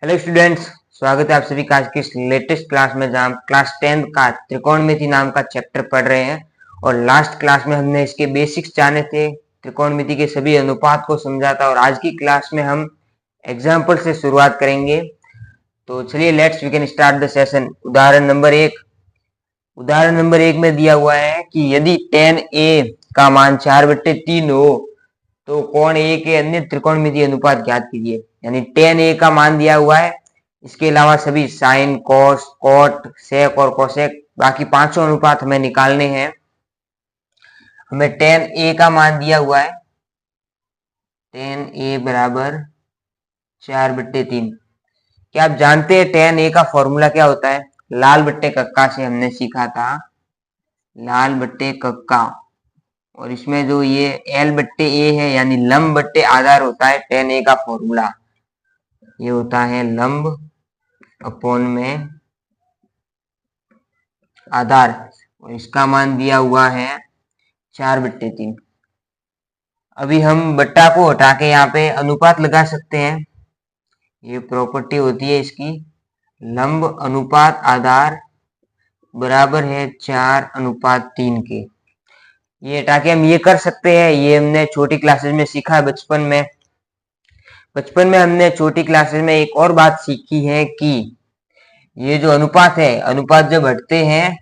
Hello students, स्वागत है आप सभी का आज की इस लेटेस्ट क्लास में जहां हम क्लास 10 का त्रिकोणमिति नाम का चैप्टर पढ़ रहे हैं। और लास्ट क्लास में हमने इसके बेसिक्स जाने थे, त्रिकोणमिति के सभी अनुपात को समझा था। और आज की क्लास में हम एग्जाम्पल से शुरुआत करेंगे। तो चलिए let's we can start the session. उदाहरण नंबर एक में दिया हुआ है कि यदि tan a का मान 4/3 हो तो कोण ए के अन्य त्रिकोणमितीय अनुपात ज्ञात कीजिए। यानी tan a का मान दिया हुआ है, इसके अलावा सभी साइन, कॉस, कॉट, सेक और कोसेक बाकी पांचों अनुपात हमें निकालने हैं। हमें tan a का मान दिया हुआ है, tan a बराबर 4/3। क्या आप जानते हैं tan a का फॉर्मूला क्या होता है? लाल बट्टे कक्का से हमने सीखा था, लाल बट्टे कक्का। और इसमें जो ये L/A है यानी लंब बट्टे आधार होता है, tan a का फॉर्मूला ये होता है लंब अपॉन में आधार। और इसका मान दिया हुआ है 4/3। अभी हम बट्टा को हटा के यहाँ पे अनुपात लगा सकते हैं। ये प्रॉपर्टी होती है इसकी, लंब अनुपात आधार बराबर है 4/3 के। ये हटा के हम ये कर सकते हैं, ये हमने छोटी क्लासेस में सीखा है बचपन में हमने छोटी क्लासेस में एक और बात सीखी है कि ये जो अनुपात है, अनुपात जब हटते हैं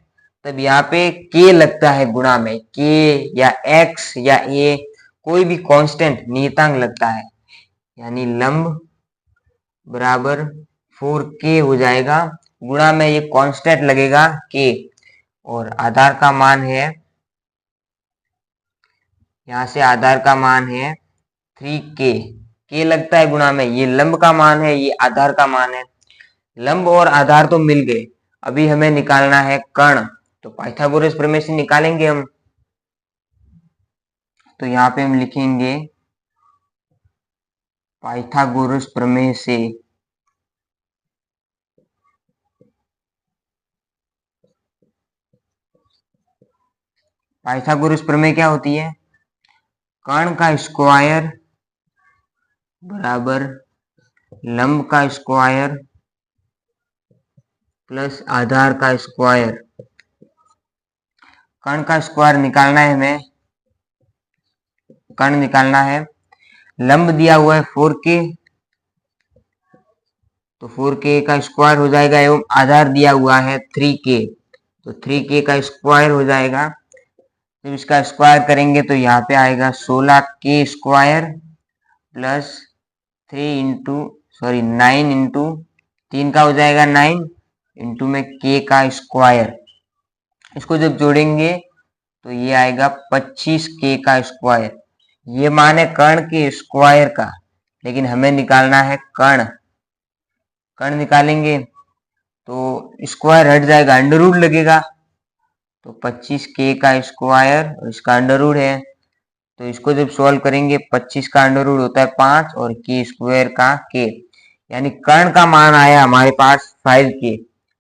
तब यहाँ पे k लगता है गुणा में, k या x या a कोई भी कांस्टेंट नियतांक लगता है। यानी लंब बराबर 4k हो जाएगा, गुणा में ये कांस्टेंट लगेगा k। और आधार का मान है, यहाँ से आधार का मान है 3k, k लगता है गुणा में, ये लंब का मान है, ये आधार का मान है। लंब और आधार तो मिल गए, अभी हमें निकालना है कर्ण। तो पाइथागोरस प्रमेय से निकालेंगे हम। तो यहाँ पे हम लिखेंगे पाइथागोरस प्रमेय से पाइथागोरस प्रमेय क्या होती है? कर्ण का स्क्वायर बराबर लंब का स्क्वायर प्लस आधार का स्क्वायर। कर्ण का स्क्वायर निकालना है हमें, कर्ण निकालना है। लंब दिया हुआ है 4k, तो 4k का स्क्वायर हो जाएगा, एवं आधार दिया हुआ है 3k, तो 3k का स्क्वायर हो जाएगा। जब इसका स्क्वायर करेंगे तो यहाँ पे आएगा 16k स्क्वायर प्लस 9 इंटू 3 का हो जाएगा 9 इंटू में k का स्क्वायर। इसको जब जोड़ेंगे तो ये आएगा 25k का स्क्वायर। ये मान है कर्ण के स्क्वायर का, लेकिन हमें निकालना है कर्ण। कर्ण निकालेंगे तो स्क्वायर हट जाएगा, अंडर रूट लगेगा। तो 25k का स्क्वायर और इसका अंडर रूट है, तो इसको जब सॉल्व करेंगे 25 का अंडर रूट होता है 5 और k स्क्वायर का k। यानी कर्ण का मान आया हमारे पास 5k,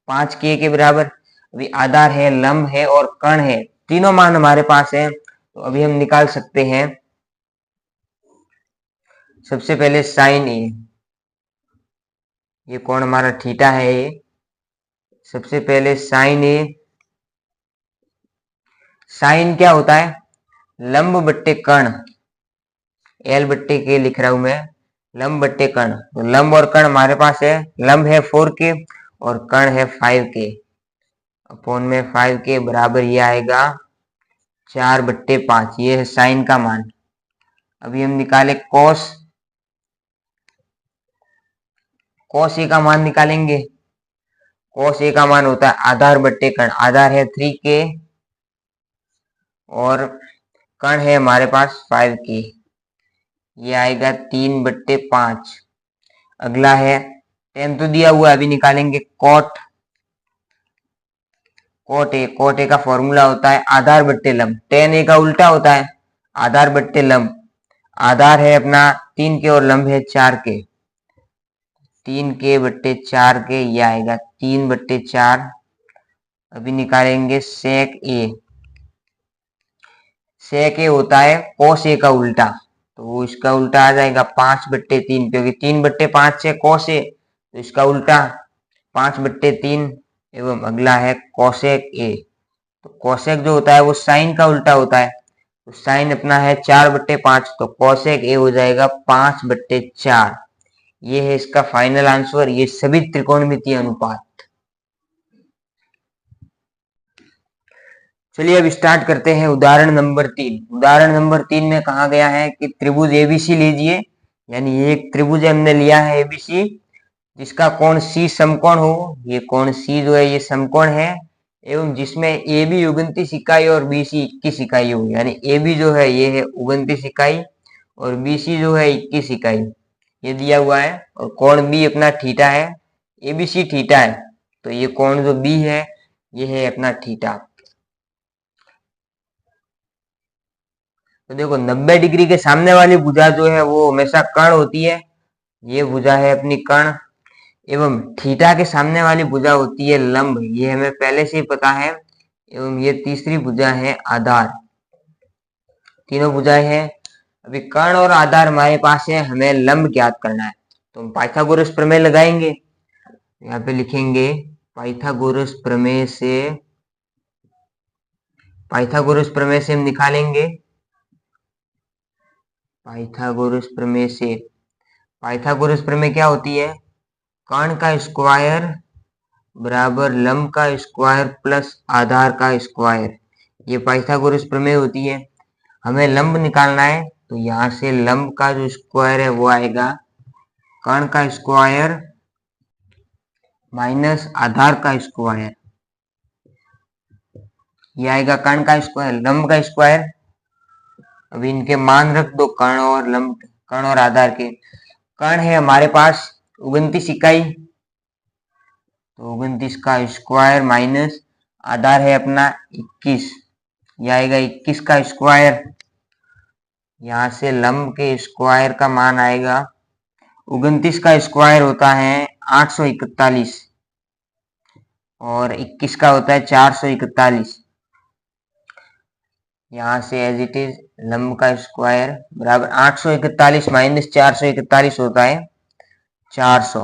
5k के बराबर। अभी आधार है, लंब है और कर्ण है, तीनों मान हमारे पास है। तो अभी हम निकाल सकते हैं। सबसे पहले साइन ए, ये कोण हमारा थीटा है ये। सबसे पहले साइन ए, साइन क्या होता है? लंब बट्टे कर्ण, L/K लिख रहा हूं मैं, लंब बट्टे कर्ण। तो लंब और कर्ण हमारे पास है, लंब है 4k और कर्ण है 5k, अपॉन में 5k बराबर ये आएगा 4/5। ये है साइन का मान। अभी हम निकाले कॉस, कॉस ए का मान निकालेंगे। कॉस ए का मान होता है आधार बट्टे कर्ण, आधार है 3k और कर्ण है हमारे पास 5k, ये आएगा 3/5। अगला है tan तो दिया हुआ है, अभी निकालेंगे कॉट। कॉट ए का फॉर्मूला होता है आधार बट्टे लंब, tan ए का उल्टा होता है आधार बट्टे लंब। आधार है अपना 3k और लंब है 4k, 3k/4k, ये आएगा 3/4। अभी निकालेंगे सेक ए। सेक ए होता है कॉस ए का उल्टा, तो वो इसका उल्टा आ जाएगा 5/3, क्योंकि 3/5 है कॉस ए, तो इसका उल्टा 5/3 एवं अगला है कोसेक ए। तो कोसेक जो होता है वो साइन का उल्टा होता है, तो साइन अपना है 4/5, तो कोसेक ए हो जाएगा 5/4। ये है इसका फाइनल आंसर, ये सभी त्रिकोणमितीय अनुपात। चलिए अब स्टार्ट करते हैं उदाहरण नंबर 3। उदाहरण नंबर 3 में कहा गया है कि त्रिभुज एबीसी लीजिए, यानी एक त्रिभुज हमने लिया है एबीसी जिसका कोण सी समकोण हो। ये कोण सी जो है ये समकोण है, एवं जिसमें ए बी 29 इकाई और बी सी 21 इकाई हो, यानी ए बी जो है ये है 29 इकाई और बी सी जो है 21 इकाई, ये दिया हुआ है। और कोण बी अपना थीटा है, ए बी सी थीटा है, तो ये कोण जो बी है ये है अपना थीटा। तो देखो 90 डिग्री के सामने वाली भुजा जो है वो हमेशा कर्ण होती है, ये भुजा है अपनी कर्ण, एवं थीटा के सामने वाली भुजा होती है लंब, ये हमें पहले से ही पता है। एवं ये तीसरी भुजा है आधार। तीनों भुजाएं हैं। अभी कर्ण और आधार हमारे पास है, हमें लंब ज्ञात करना है, तो हम पाइथागोरस प्रमेय लगाएंगे। यहाँ पे लिखेंगे पाइथागोरस प्रमेय से हम निकालेंगे पाइथागोरस प्रमेय क्या होती है? कर्ण का स्क्वायर बराबर लंब का स्क्वायर प्लस आधार का स्क्वायर, ये पाइथागोरस प्रमेय होती है। हमें लंब निकालना है, तो यहाँ से लंब का जो स्क्वायर है वो आएगा कर्ण का स्क्वायर माइनस आधार का स्क्वायर, ये आएगा कर्ण का स्क्वायर लंब का स्क्वायर। अभी इनके मान रख दो, कर्ण और लंब, कर्ण और आधार के। कर्ण है हमारे पास 29 इकाई, तो 29 का स्क्वायर माइनस आधार है अपना 21, यह आएगा 21 का स्क्वायर। यहाँ से लंब के स्क्वायर का मान आएगा, 29 का स्क्वायर होता है 841 और 21 का होता है 441। यहाँ से एज इट इज लंब का स्क्वायर बराबर 841 माइनस 441 होता है 400।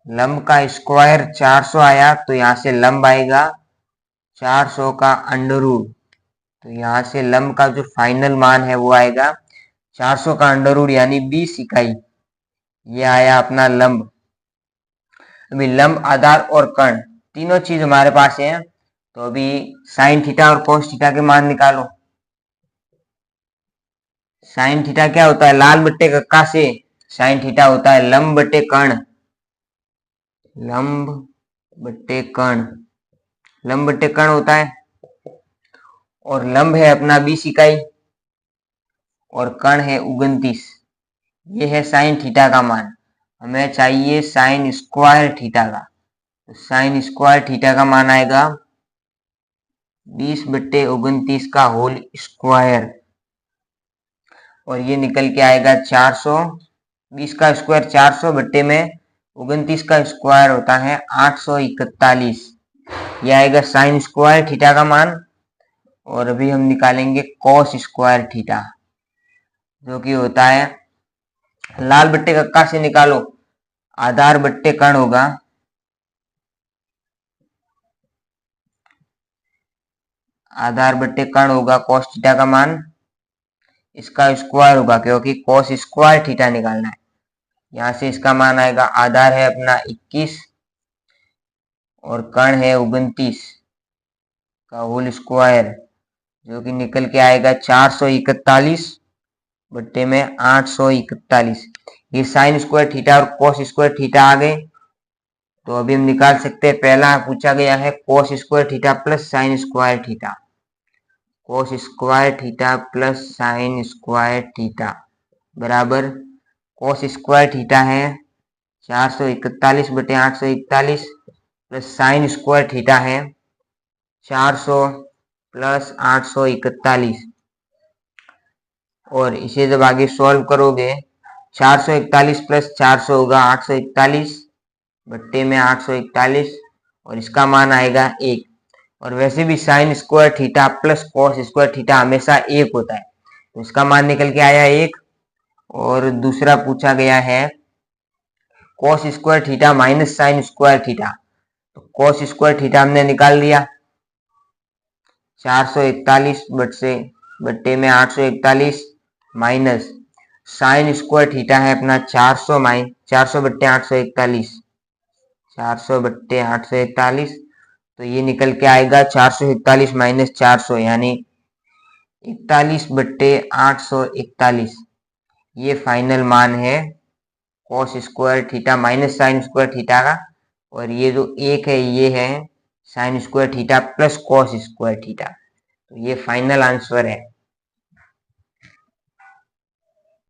लंब का स्क्वायर 400 आया, तो यहाँ से लंब आएगा 400 का अंडर रूट, तो यहाँ से लंब का जो फाइनल मान है वो आएगा 400 का अंडर रूट यानी 20 इकाई, ये आया अपना लंब। अभी लंब, आधार और कर्ण तीनों चीज हमारे पास है, तो अभी साइन थीटा और कोस थीटा के मान निकालो। साइन थीटा क्या होता है? लाल बट्टे कक्का से साइन थीटा होता है लंब बट्टे कर्ण, लंब बट्टे कर्ण होता है। और लंब है अपना 20 इकाई और कर्ण है 29, ये है साइन थीटा का मान। हमें चाहिए साइन स्क्वायर थीटा का, तो साइन स्क्वायर थीटा का मान आएगा 20/29 का होल स्क्वायर, और ये निकल के आएगा 400। 20 का स्क्वायर 400 बट्टे में 29 का स्क्वायर होता है 841, यह आएगा साइन स्क्वायर थीटा का मान। और अभी हम निकालेंगे कॉस स्क्वायर थीटा, जो कि होता है लाल बट्टे कक्का से निकालो, आधार बट्टे कर्ण होगा, आधार बट्टे कर्ण होगा कॉस थीटा का मान, इसका स्क्वायर होगा क्योंकि कॉस स्क्वायर थीटा निकालना है। यहाँ से इसका मान आएगा, आधार है अपना 21 और कर्ण है 29 का होल स्क्वायर, जो कि निकल के आएगा 441 बट्टे में 841। ये साइन स्क्वायर थीटा और कॉस स्क्वायर थीटा आ गए, तो अभी हम निकाल सकते हैं। पहला पूछा गया है cos square theta plus sine square theta, cos square theta plus sine square theta बराबर कॉस स्क्वायर थीटा है 441 बटे 841 प्लस साइन स्क्वायर थीटा है 400 प्लस 841, और इसे जब आगे सॉल्व करोगे 441 प्लस 400 होगा 841 बट्टे में 841, और इसका मान आएगा 1। और वैसे भी sine square theta plus cos square theta हमेशा 1 होता है, तो इसका मान निकल के आया 1। और दूसरा पूछा गया है cos square theta minus sine square theta. तो कॉस स्क्वायर थीटा हमने निकाल लिया 441 बट्टे में 841 माइनस साइन स्क्वायर थीटा है अपना 400 बट्टे 841 400 बट्टे 841। तो ये निकल के आएगा 441 माइनस 400 यानी 41 बट्टे 841। ये फाइनल मान है cos square theta minus sine square theta का। और ये जो एक है ये है sine square theta plus cos square theta. तो ये फाइनल आंसर है।